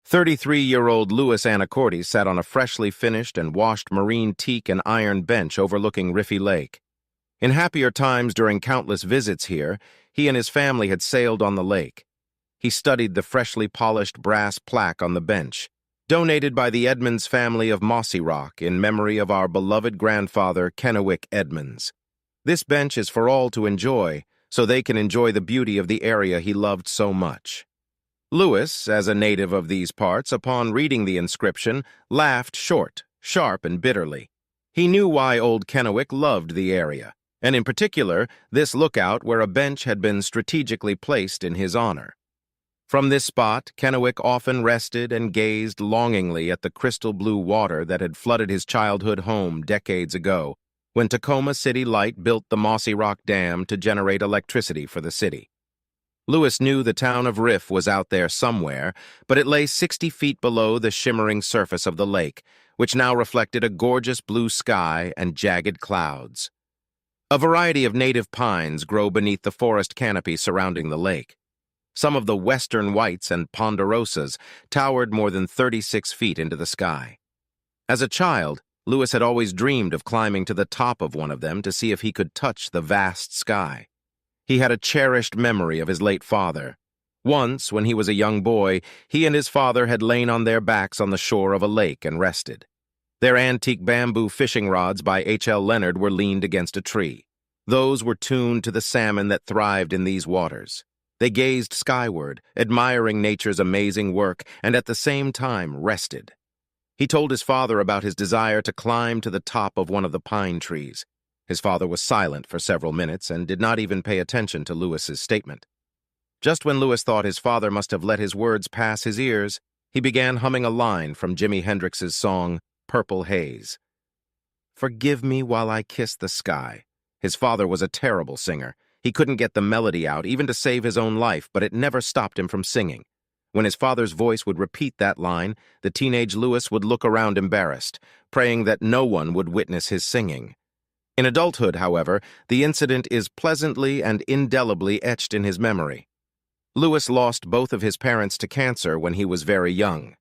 33-year-old Louis Anacortes sat on a freshly finished and washed marine teak and iron bench overlooking Riffy Lake. In happier times during countless visits here, he and his family had sailed on the lake. He studied the freshly polished brass plaque on the bench, donated by the Edmonds family of Mossy Rock in memory of our beloved grandfather Kennewick Edmonds. This bench is for all to enjoy, so they can enjoy the beauty of the area he loved so much. Louis, as a native of these parts, upon reading the inscription, laughed short, sharp, and bitterly. He knew why old Kennewick loved the area, and in particular, this lookout where a bench had been strategically placed in his honor. From this spot, Kennewick often rested and gazed longingly at the crystal blue water that had flooded his childhood home decades ago, when Tacoma City Light built the Mossy Rock Dam to generate electricity for the city. Louis knew the town of Riff was out there somewhere, but it lay 60 feet below the shimmering surface of the lake, which now reflected a gorgeous blue sky and jagged clouds. A variety of native pines grow beneath the forest canopy surrounding the lake. Some of the western whites and ponderosas towered more than 36 feet into the sky. As a child, Louis had always dreamed of climbing to the top of one of them to see if he could touch the vast sky. He had a cherished memory of his late father. Once, when he was a young boy, he and his father had lain on their backs on the shore of a lake and rested. Their antique bamboo fishing rods by H.L. Leonard were leaned against a tree. Those were tuned to the salmon that thrived in these waters. They gazed skyward, admiring nature's amazing work, and at the same time rested. He told his father about his desire to climb to the top of one of the pine trees. His father was silent for several minutes and did not even pay attention to Louis's statement. Just when Louis thought his father must have let his words pass his ears, he began humming a line from Jimi Hendrix's song, Purple Haze. "Forgive me while I kiss the sky." His father was a terrible singer. He couldn't get the melody out, even to save his own life, but it never stopped him from singing. When his father's voice would repeat that line, the teenage Louis would look around embarrassed, praying that no one would witness his singing. In adulthood, however, the incident is pleasantly and indelibly etched in his memory. Louis lost both of his parents to cancer when he was very young.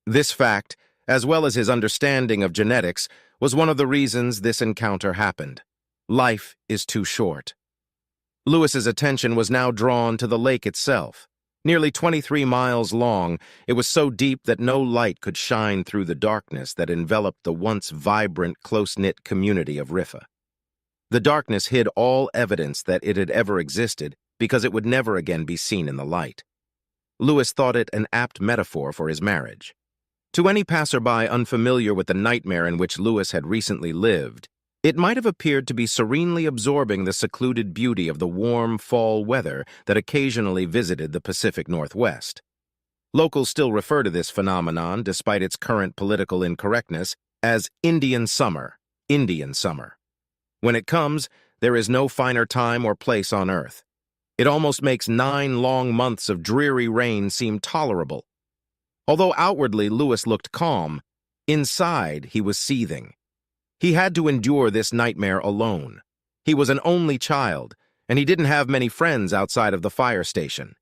This fact, as well as his understanding of genetics, was one of the reasons this encounter happened. Life is too short. Louis's attention was now drawn to the lake itself. Nearly 23 miles long, it was so deep that no light could shine through the darkness that enveloped the once vibrant, close-knit community of Riffa. The darkness hid all evidence that it had ever existed because it would never again be seen in the light. Louis thought it an apt metaphor for his marriage. To any passerby unfamiliar with the nightmare in which Louis had recently lived, it might have appeared to be serenely absorbing the secluded beauty of the warm fall weather that occasionally visited the Pacific Northwest. Locals still refer to this phenomenon, despite its current political incorrectness, as Indian summer, Indian summer. When it comes, there is no finer time or place on earth. It almost makes 9 long months of dreary rain seem tolerable. Although outwardly Louis looked calm, inside he was seething. He had to endure this nightmare alone. He was an only child, and he didn't have many friends outside of the fire station.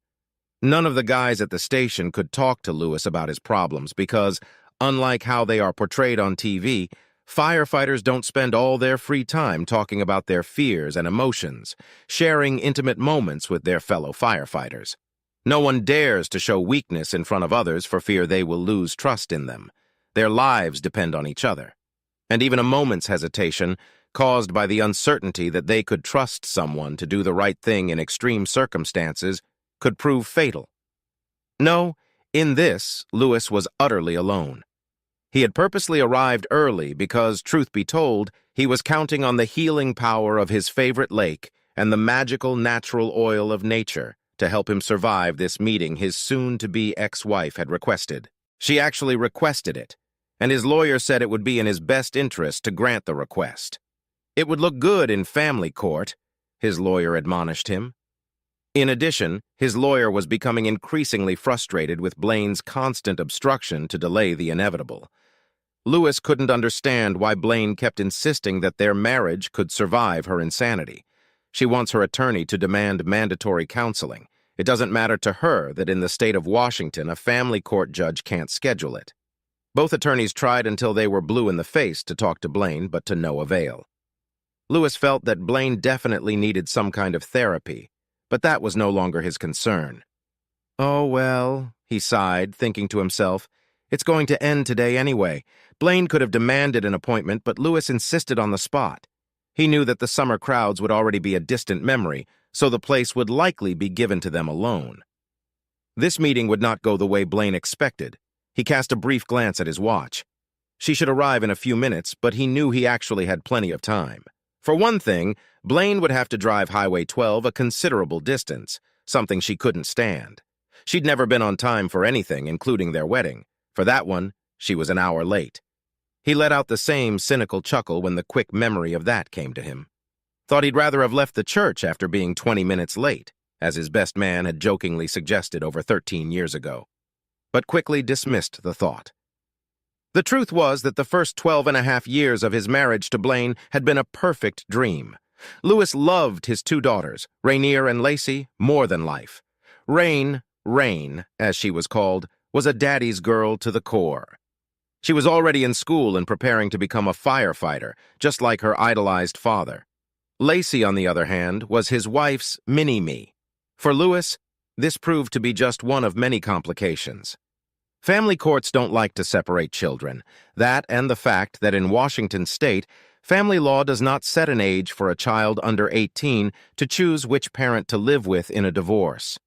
None of the guys at the station could talk to Louis about his problems because, unlike how they are portrayed on TV, firefighters don't spend all their free time talking about their fears and emotions, sharing intimate moments with their fellow firefighters. No one dares to show weakness in front of others for fear they will lose trust in them. Their lives depend on each other. And even a moment's hesitation, caused by the uncertainty that they could trust someone to do the right thing in extreme circumstances, could prove fatal. No, in this, Louis was utterly alone. He had purposely arrived early because, truth be told, he was counting on the healing power of his favorite lake and the magical natural oil of nature to help him survive this meeting his soon-to-be ex-wife had requested. She actually requested it, and his lawyer said it would be in his best interest to grant the request. It would look good in family court, his lawyer admonished him. In addition, his lawyer was becoming increasingly frustrated with Blaine's constant obstruction to delay the inevitable. Louis couldn't understand why Blaine kept insisting that their marriage could survive her insanity. She wants her attorney to demand mandatory counseling, It doesn't matter to her that in the state of Washington, a family court judge can't schedule it. Both attorneys tried until they were blue in the face to talk to Blaine, but to no avail. Lewis felt that Blaine definitely needed some kind of therapy, but that was no longer his concern. "Oh, well," he sighed, thinking to himself, "it's going to end today anyway." Blaine could have demanded an appointment, but Lewis insisted on the spot. He knew that the summer crowds would already be a distant memory, so the place would likely be given to them alone. This meeting would not go the way Blaine expected. He cast a brief glance at his watch. She should arrive in a few minutes, but he knew he actually had plenty of time. For one thing, Blaine would have to drive Highway 12 a considerable distance, something she couldn't stand. She'd never been on time for anything, including their wedding. For that one, she was an hour late. He let out the same cynical chuckle when the quick memory of that came to him. Thought he'd rather have left the church after being 20 minutes late, as his best man had jokingly suggested over 13 years ago, but quickly dismissed the thought. The truth was that the first 12.5 years of his marriage to Blaine had been a perfect dream. Lewis loved his two daughters, Rainier and Lacey, more than life. Rain, as she was called, was a daddy's girl to the core. She was already in school and preparing to become a firefighter, just like her idolized father. Lacey, on the other hand, was his wife's mini-me. For Lewis, this proved to be just one of many complications. Family courts don't like to separate children. That and the fact that in Washington state, family law does not set an age for a child under 18 to choose which parent to live with in a divorce.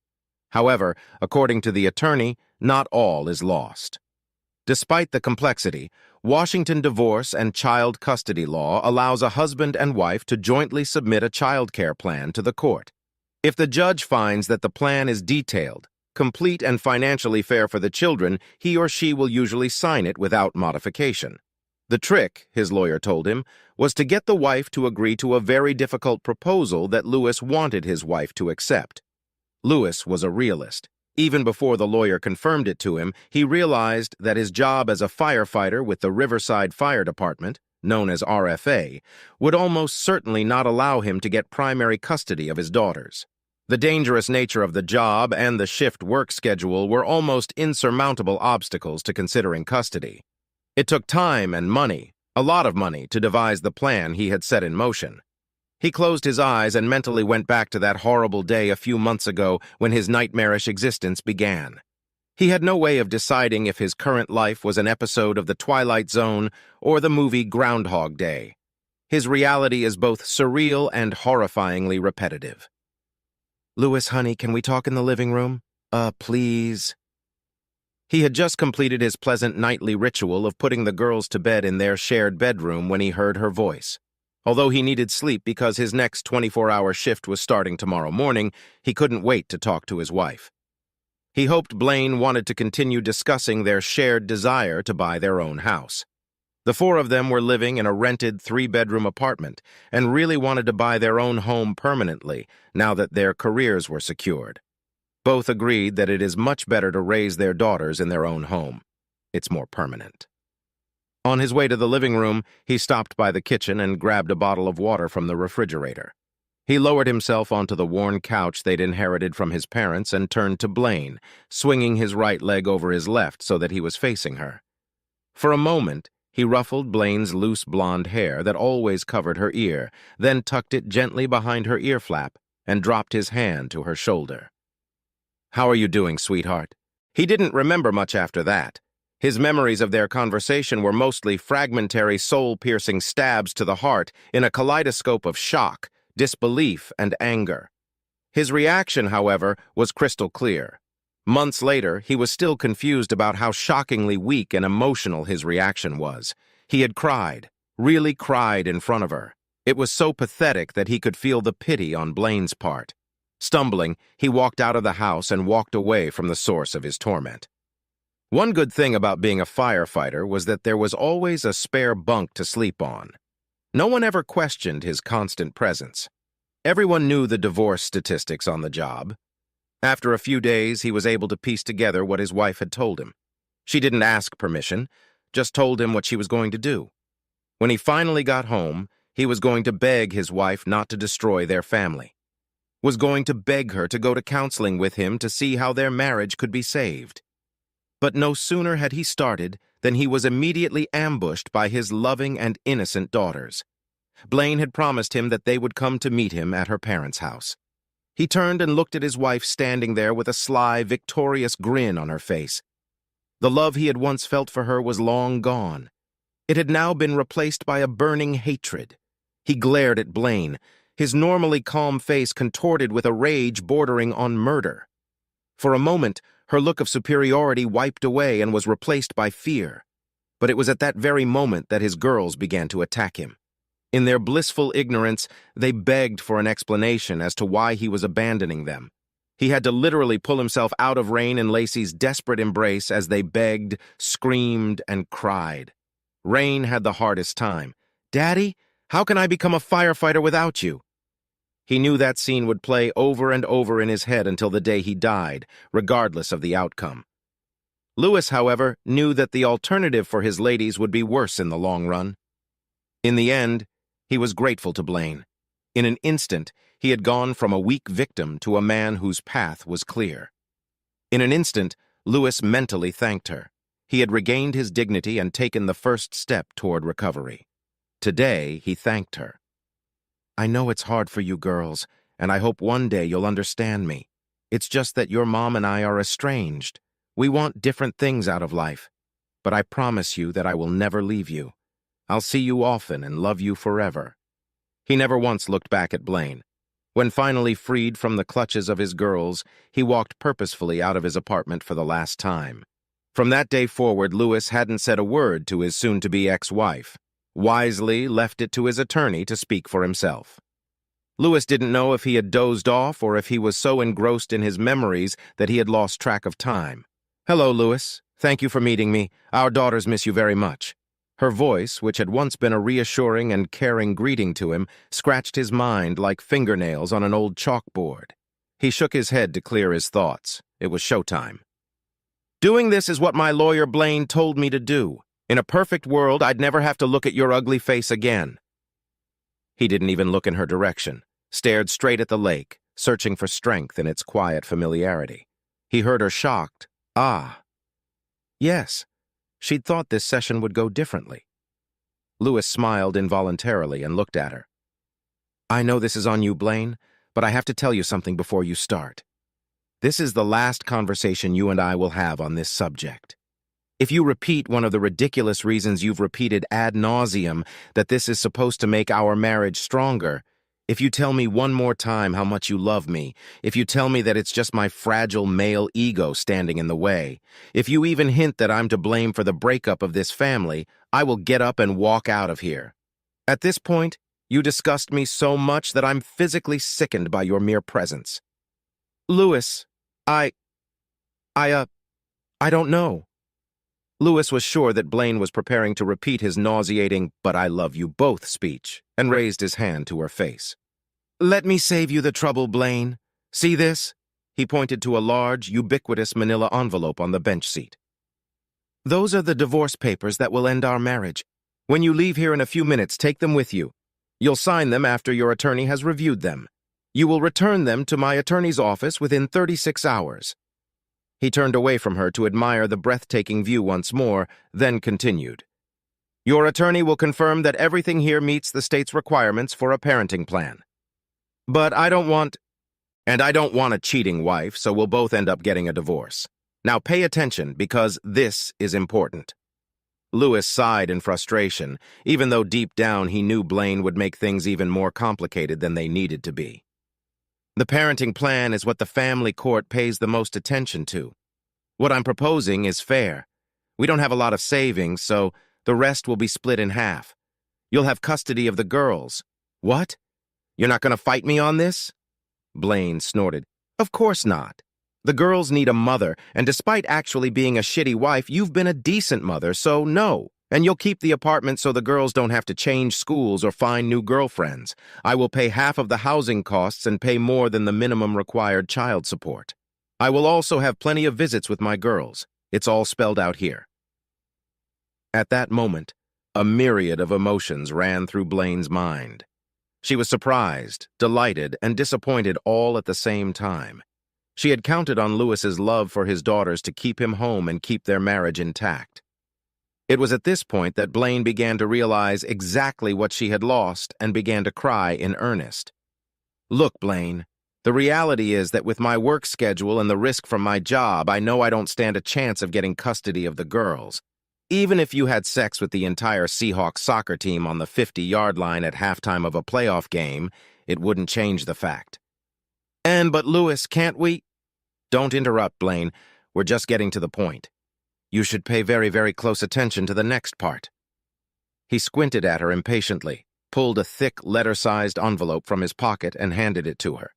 However, according to the attorney, not all is lost. Despite the complexity, Washington divorce and child custody law allows a husband and wife to jointly submit a child care plan to the court. If the judge finds that the plan is detailed, complete and financially fair for the children, he or she will usually sign it without modification. The trick, his lawyer told him, was to get the wife to agree to a very difficult proposal that Lewis wanted his wife to accept. Lewis was a realist. Even before the lawyer confirmed it to him, he realized that his job as a firefighter with the Riverside Fire Department, known as RFA, would almost certainly not allow him to get primary custody of his daughters. The dangerous nature of the job and the shift work schedule were almost insurmountable obstacles to considering custody. It took time and money, a lot of money, to devise the plan he had set in motion. He closed his eyes and mentally went back to that horrible day a few months ago when his nightmarish existence began. He had no way of deciding if his current life was an episode of The Twilight Zone or the movie Groundhog Day. His reality is both surreal and horrifyingly repetitive. "Lewis, honey, can we talk in the living room? Please." He had just completed his pleasant nightly ritual of putting the girls to bed in their shared bedroom when he heard her voice. Although he needed sleep because his next 24-hour shift was starting tomorrow morning, he couldn't wait to talk to his wife. He hoped Blaine wanted to continue discussing their shared desire to buy their own house. The four of them were living in a rented 3-bedroom apartment and really wanted to buy their own home permanently now that their careers were secured. Both agreed that it is much better to raise their daughters in their own home. It's more permanent. On his way to the living room, he stopped by the kitchen and grabbed a bottle of water from the refrigerator. He lowered himself onto the worn couch they'd inherited from his parents and turned to Blaine, swinging his right leg over his left so that he was facing her. For a moment, he ruffled Blaine's loose blonde hair that always covered her ear, then tucked it gently behind her ear flap and dropped his hand to her shoulder. "How are you doing, sweetheart?" He didn't remember much after that. His memories of their conversation were mostly fragmentary, soul-piercing stabs to the heart in a kaleidoscope of shock, disbelief, and anger. His reaction, however, was crystal clear. Months later, he was still confused about how shockingly weak and emotional his reaction was. He had cried, really cried in front of her. It was so pathetic that he could feel the pity on Blaine's part. Stumbling, he walked out of the house and walked away from the source of his torment. One good thing about being a firefighter was that there was always a spare bunk to sleep on. No one ever questioned his constant presence. Everyone knew the divorce statistics on the job. After a few days, he was able to piece together what his wife had told him. She didn't ask permission, just told him what she was going to do. When he finally got home, he was going to beg his wife not to destroy their family. was going to beg her to go to counseling with him to see how their marriage could be saved. But no sooner had he started than he was immediately ambushed by his loving and innocent daughters. Blaine had promised him that they would come to meet him at her parents' house. He turned and looked at his wife standing there with a sly, victorious grin on her face. The love he had once felt for her was long gone. It had now been replaced by a burning hatred. He glared at Blaine, his normally calm face contorted with a rage bordering on murder. For a moment, her look of superiority wiped away and was replaced by fear. But it was at that very moment that his girls began to attack him. In their blissful ignorance, they begged for an explanation as to why he was abandoning them. He had to literally pull himself out of Rain and Lacey's desperate embrace as they begged, screamed, and cried. Rain had the hardest time. "Daddy, how can I become a firefighter without you?" He knew that scene would play over and over in his head until the day he died, regardless of the outcome. Lewis, however, knew that the alternative for his ladies would be worse in the long run. In the end, he was grateful to Blaine. In an instant, he had gone from a weak victim to a man whose path was clear. In an instant, Lewis mentally thanked her. He had regained his dignity and taken the first step toward recovery. Today, he thanked her. "I know it's hard for you girls, and I hope one day you'll understand me. It's just that your mom and I are estranged. We want different things out of life. But I promise you that I will never leave you. I'll see you often and love you forever." He never once looked back at Blaine. When finally freed from the clutches of his girls, he walked purposefully out of his apartment for the last time. From that day forward, Lewis hadn't said a word to his soon-to-be ex-wife. Wisely left it to his attorney to speak for himself. Lewis didn't know if he had dozed off or if he was so engrossed in his memories that he had lost track of time. "Hello, Lewis. Thank you for meeting me. Our daughters miss you very much." Her voice, which had once been a reassuring and caring greeting to him, scratched his mind like fingernails on an old chalkboard. He shook his head to clear his thoughts. It was showtime. "Doing this is what my lawyer Blaine told me to do. In a perfect world, I'd never have to look at your ugly face again." He didn't even look in her direction, stared straight at the lake, searching for strength in its quiet familiarity. He heard her shocked, "Ah." Yes, she'd thought this session would go differently. Lewis smiled involuntarily and looked at her. "I know this is on you, Blaine, but I have to tell you something before you start. This is the last conversation you and I will have on this subject. If you repeat one of the ridiculous reasons you've repeated ad nauseum that this is supposed to make our marriage stronger, if you tell me one more time how much you love me, if you tell me that it's just my fragile male ego standing in the way, if you even hint that I'm to blame for the breakup of this family, I will get up and walk out of here. At this point, you disgust me so much that I'm physically sickened by your mere presence." "Lewis, I don't know." Lewis was sure that Blaine was preparing to repeat his nauseating "but I love you both" speech, and raised his hand to her face. "Let me save you the trouble, Blaine. See this?" He pointed to a large, ubiquitous manila envelope on the bench seat. "Those are the divorce papers that will end our marriage. When you leave here in a few minutes, take them with you. You'll sign them after your attorney has reviewed them. You will return them to my attorney's office within 36 hours. He turned away from her to admire the breathtaking view once more, then continued. "Your attorney will confirm that everything here meets the state's requirements for a parenting plan. But I don't want a cheating wife, so we'll both end up getting a divorce. Now pay attention, because this is important." Lewis sighed in frustration, even though deep down he knew Blaine would make things even more complicated than they needed to be. The parenting plan is what the family court pays the most attention to. What I'm proposing is fair. We don't have a lot of savings, so the rest will be split in half. You'll have custody of the girls. What? You're not going to fight me on this? Blaine snorted. Of course not. The girls need a mother, and despite actually being a shitty wife, you've been a decent mother, so no. And you'll keep the apartment so the girls don't have to change schools or find new girlfriends. I will pay half of the housing costs and pay more than the minimum required child support. I will also have plenty of visits with my girls. It's all spelled out here. At that moment, a myriad of emotions ran through Blaine's mind. She was surprised, delighted, and disappointed all at the same time. She had counted on Lewis's love for his daughters to keep him home and keep their marriage intact. It was at this point that Blaine began to realize exactly what she had lost and began to cry in earnest. "Look, Blaine, the reality is that with my work schedule and the risk from my job, I know I don't stand a chance of getting custody of the girls. Even if you had sex with the entire Seahawks soccer team on the 50-yard line at halftime of a playoff game, it wouldn't change the fact." But Lewis, can't we?" "Don't interrupt, Blaine. We're just getting to the point. You should pay very, very close attention to the next part." He squinted at her impatiently, pulled a thick, letter-sized envelope from his pocket and handed it to her.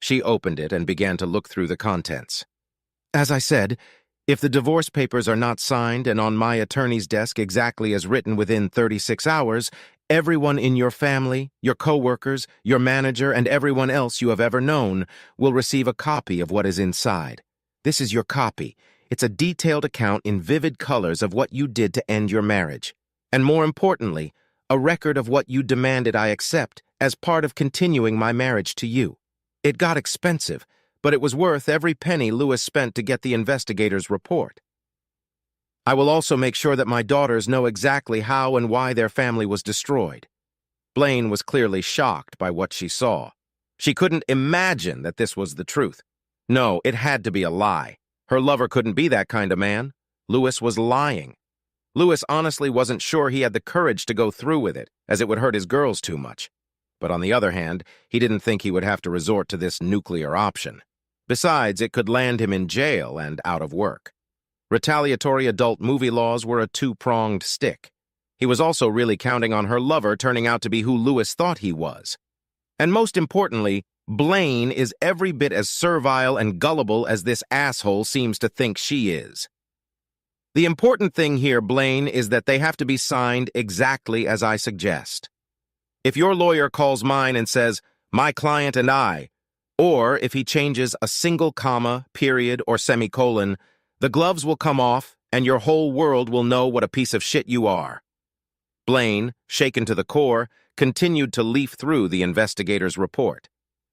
She opened it and began to look through the contents. "As I said, if the divorce papers are not signed and on my attorney's desk exactly as written within 36 hours, everyone in your family, your co-workers, your manager, and everyone else you have ever known will receive a copy of what is inside. This is your copy. It's a detailed account in vivid colors of what you did to end your marriage. And more importantly, a record of what you demanded I accept as part of continuing my marriage to you. It got expensive, but it was worth every penny Lewis spent to get the investigator's report. I will also make sure that my daughters know exactly how and why their family was destroyed." Blaine was clearly shocked by what she saw. She couldn't imagine that this was the truth. No, it had to be a lie. Her lover couldn't be that kind of man. Lewis was lying. Lewis honestly wasn't sure he had the courage to go through with it, as it would hurt his girls too much. But on the other hand, he didn't think he would have to resort to this nuclear option. Besides, it could land him in jail and out of work. Retaliatory adult movie laws were a two-pronged stick. He was also really counting on her lover turning out to be who Lewis thought he was. And most importantly, Blaine is every bit as servile and gullible as this asshole seems to think she is. The important thing here, Blaine, is that they have to be signed exactly as I suggest. If your lawyer calls mine and says, "My client and I," or if he changes a single comma, period, or semicolon, the gloves will come off and your whole world will know what a piece of shit you are. Blaine, shaken to the core, continued to leaf through the investigator's report.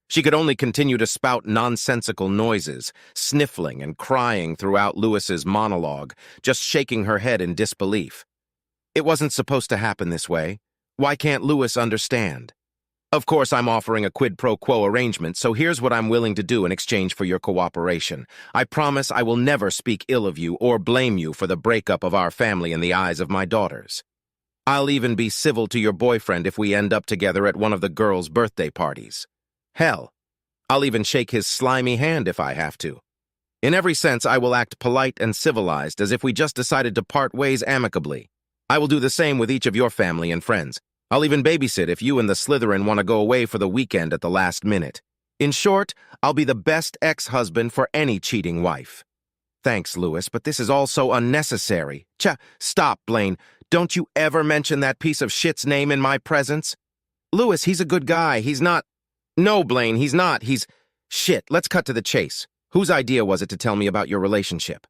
She could only continue to spout nonsensical noises, sniffling and crying throughout Lewis's monologue, just shaking her head in disbelief. It wasn't supposed to happen this way. Why can't Lewis understand? Of course, I'm offering a quid pro quo arrangement, so here's what I'm willing to do in exchange for your cooperation. I promise I will never speak ill of you or blame you for the breakup of our family in the eyes of my daughters. I'll even be civil to your boyfriend if we end up together at one of the girls' birthday parties. Hell, I'll even shake his slimy hand if I have to. In every sense, I will act polite and civilized, as if we just decided to part ways amicably. I will do the same with each of your family and friends. I'll even babysit if you and the Slytherin want to go away for the weekend at the last minute. In short, I'll be the best ex-husband for any cheating wife. Thanks, Lewis, but this is all so unnecessary. Stop, Blaine. Don't you ever mention that piece of shit's name in my presence. Lewis, he's a good guy. He's not... No, Blaine, he's not. He's... Shit, let's cut to the chase. Whose idea was it to tell me about your relationship?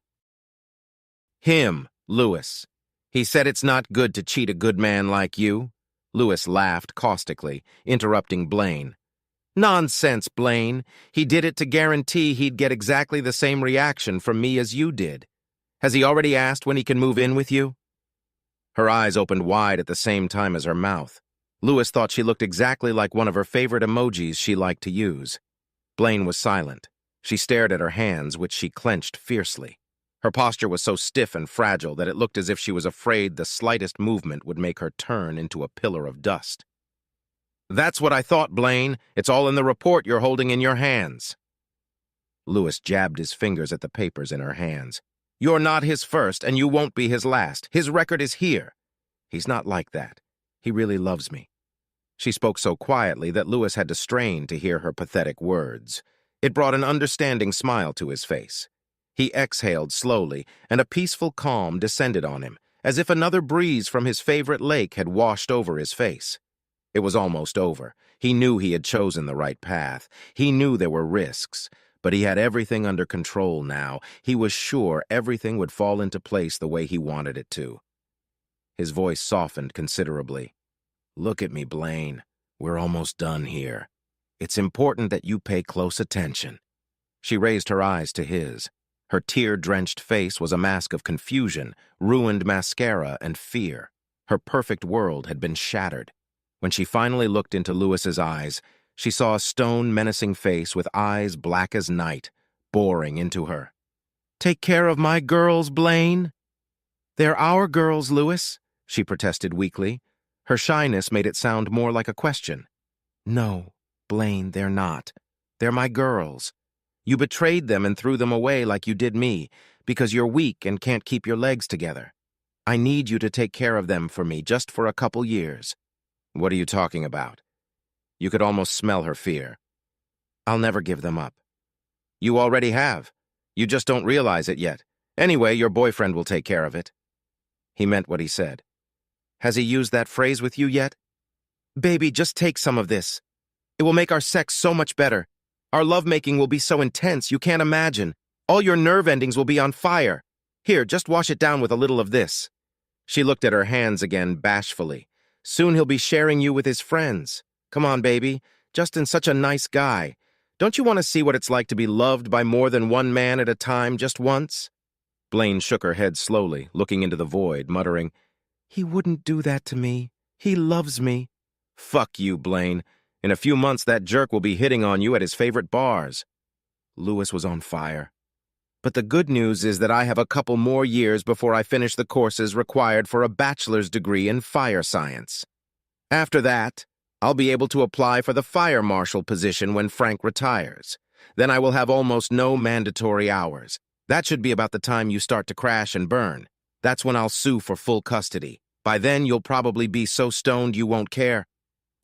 Him, Lewis. He said it's not good to cheat a good man like you. Lewis laughed caustically, interrupting Blaine. Nonsense, Blaine. He did it to guarantee he'd get exactly the same reaction from me as you did. Has he already asked when he can move in with you? Her eyes opened wide at the same time as her mouth. Lewis thought she looked exactly like one of her favorite emojis she liked to use. Blaine was silent. She stared at her hands, which she clenched fiercely. Her posture was so stiff and fragile that it looked as if she was afraid the slightest movement would make her turn into a pillar of dust. That's what I thought, Blaine. It's all in the report you're holding in your hands. Lewis jabbed his fingers at the papers in her hands. You're not his first, and you won't be his last. His record is here. He's not like that. He really loves me. She spoke so quietly that Lewis had to strain to hear her pathetic words. It brought an understanding smile to his face. He exhaled slowly, and a peaceful calm descended on him, as if another breeze from his favorite lake had washed over his face. It was almost over. He knew he had chosen the right path. He knew there were risks, but he had everything under control now. He was sure everything would fall into place the way he wanted it to. His voice softened considerably. Look at me, Blaine. We're almost done here. It's important that you pay close attention." She raised her eyes to his. Her tear-drenched face was a mask of confusion, ruined mascara, and fear. Her perfect world had been shattered. When she finally looked into Lewis's eyes, she saw a stone, menacing face with eyes black as night, boring into her. "Take care of my girls, Blaine." "They're our girls, Lewis," she protested weakly. Her shyness made it sound more like a question. "No, Blaine, they're not. They're my girls. You betrayed them and threw them away like you did me, because you're weak and can't keep your legs together. I need you to take care of them for me, just for a couple years." "What are you talking about?" You could almost smell her fear. "I'll never give them up." "You already have. You just don't realize it yet. Anyway, your boyfriend will take care of it." He meant what he said. "Has he used that phrase with you yet?" "Baby, just take some of this. It will make our sex so much better. Our lovemaking will be so intense you can't imagine. All your nerve endings will be on fire. Here, just wash it down with a little of this." She looked at her hands again bashfully. "Soon he'll be sharing you with his friends. Come on, baby. Justin's such a nice guy. Don't you want to see what it's like to be loved by more than one man at a time just once?" Blaine shook her head slowly, looking into the void, muttering, "He wouldn't do that to me. He loves me." "Fuck you, Blaine. In a few months, that jerk will be hitting on you at his favorite bars." Lewis was on fire. "But the good news is that I have a couple more years before I finish the courses required for a bachelor's degree in fire science. After that, I'll be able to apply for the fire marshal position when Frank retires. Then I will have almost no mandatory hours. That should be about the time you start to crash and burn. That's when I'll sue for full custody. By then, you'll probably be so stoned you won't care."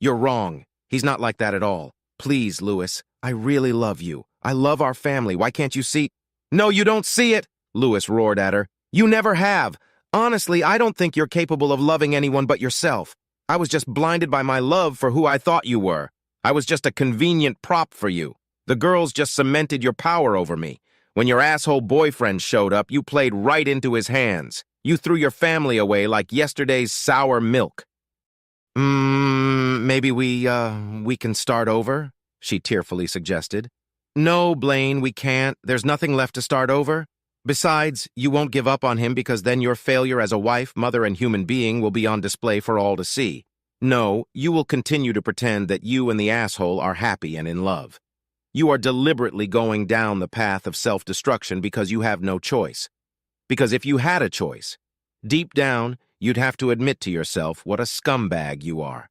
"You're wrong. He's not like that at all. Please, Lewis, I really love you. I love our family. Why can't you see—" "No, you don't see it," Lewis roared at her. "You never have. Honestly, I don't think you're capable of loving anyone but yourself. I was just blinded by my love for who I thought you were. I was just a convenient prop for you. The girls just cemented your power over me. When your asshole boyfriend showed up, you played right into his hands. You threw your family away like yesterday's sour milk." Maybe we can start over," she tearfully suggested. "No, Blaine, we can't. There's nothing left to start over. Besides, you won't give up on him because then your failure as a wife, mother, and human being will be on display for all to see. No, you will continue to pretend that you and the asshole are happy and in love. You are deliberately going down the path of self-destruction because you have no choice. Because if you had a choice, deep down, you'd have to admit to yourself what a scumbag you are.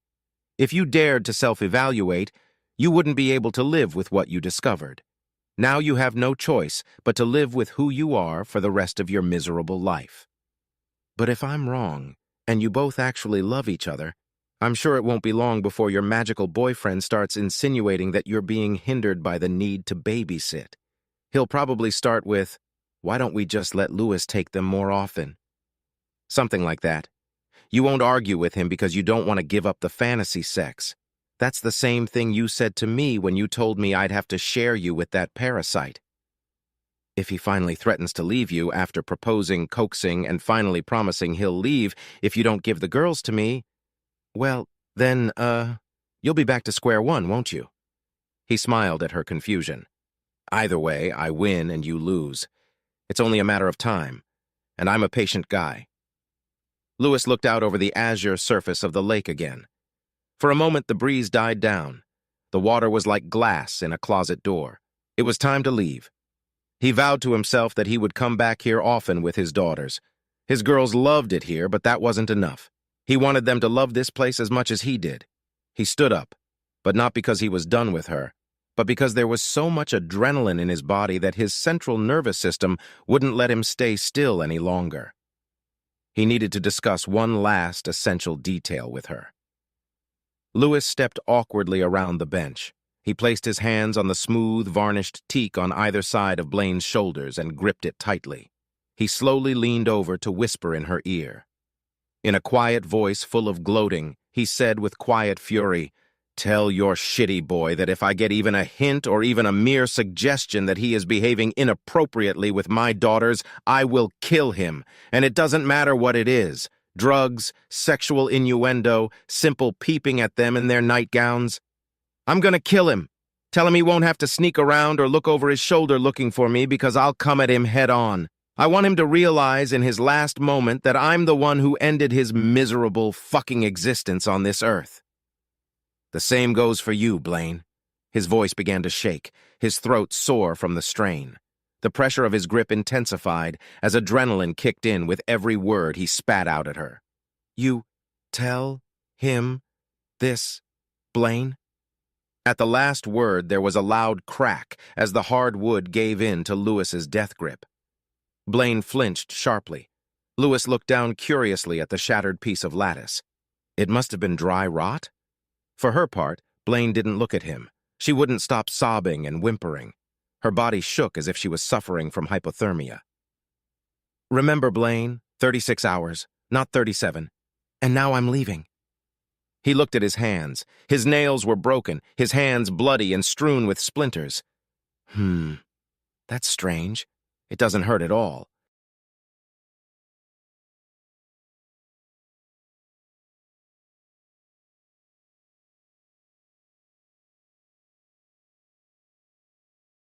If you dared to self-evaluate, you wouldn't be able to live with what you discovered. Now you have no choice but to live with who you are for the rest of your miserable life. But if I'm wrong, and you both actually love each other, I'm sure it won't be long before your magical boyfriend starts insinuating that you're being hindered by the need to babysit. He'll probably start with, 'Why don't we just let Lewis take them more often?' Something like that. You won't argue with him because you don't want to give up the fantasy sex. That's the same thing you said to me when you told me I'd have to share you with that parasite. If he finally threatens to leave you after proposing, coaxing, and finally promising he'll leave if you don't give the girls to me, well, then, you'll be back to square one, won't you?" He smiled at her confusion. "Either way, I win and you lose. It's only a matter of time, and I'm a patient guy." Lewis looked out over the azure surface of the lake again. For a moment, the breeze died down. The water was like glass in a closet door. It was time to leave. He vowed to himself that he would come back here often with his daughters. His girls loved it here, but that wasn't enough. He wanted them to love this place as much as he did. He stood up, but not because he was done with her, but because there was so much adrenaline in his body that his central nervous system wouldn't let him stay still any longer. He needed to discuss one last essential detail with her. Lewis stepped awkwardly around the bench. He placed his hands on the smooth, varnished teak on either side of Blaine's shoulders and gripped it tightly. He slowly leaned over to whisper in her ear. In a quiet voice full of gloating, he said with quiet fury, "Tell your shitty boy that if I get even a hint or even a mere suggestion that he is behaving inappropriately with my daughters, I will kill him, and it doesn't matter what it is. Drugs, sexual innuendo, simple peeping at them in their nightgowns. I'm gonna kill him. Tell him he won't have to sneak around or look over his shoulder looking for me because I'll come at him head on. I want him to realize in his last moment that I'm the one who ended his miserable fucking existence on this earth. The same goes for you, Blaine. His voice began to shake, his throat sore from the strain. The pressure of his grip intensified as adrenaline kicked in with every word he spat out at her. You tell him this, Blaine? At the last word, there was a loud crack as the hard wood gave in to Lewis's death grip. Blaine flinched sharply. Lewis looked down curiously at the shattered piece of lattice. It must have been dry rot? For her part, Blaine didn't look at him. She wouldn't stop sobbing and whimpering. Her body shook as if she was suffering from hypothermia. Remember, Blaine, 36 hours, not 37. And now I'm leaving. He looked at his hands. His nails were broken, his hands bloody and strewn with splinters. That's strange. It doesn't hurt at all.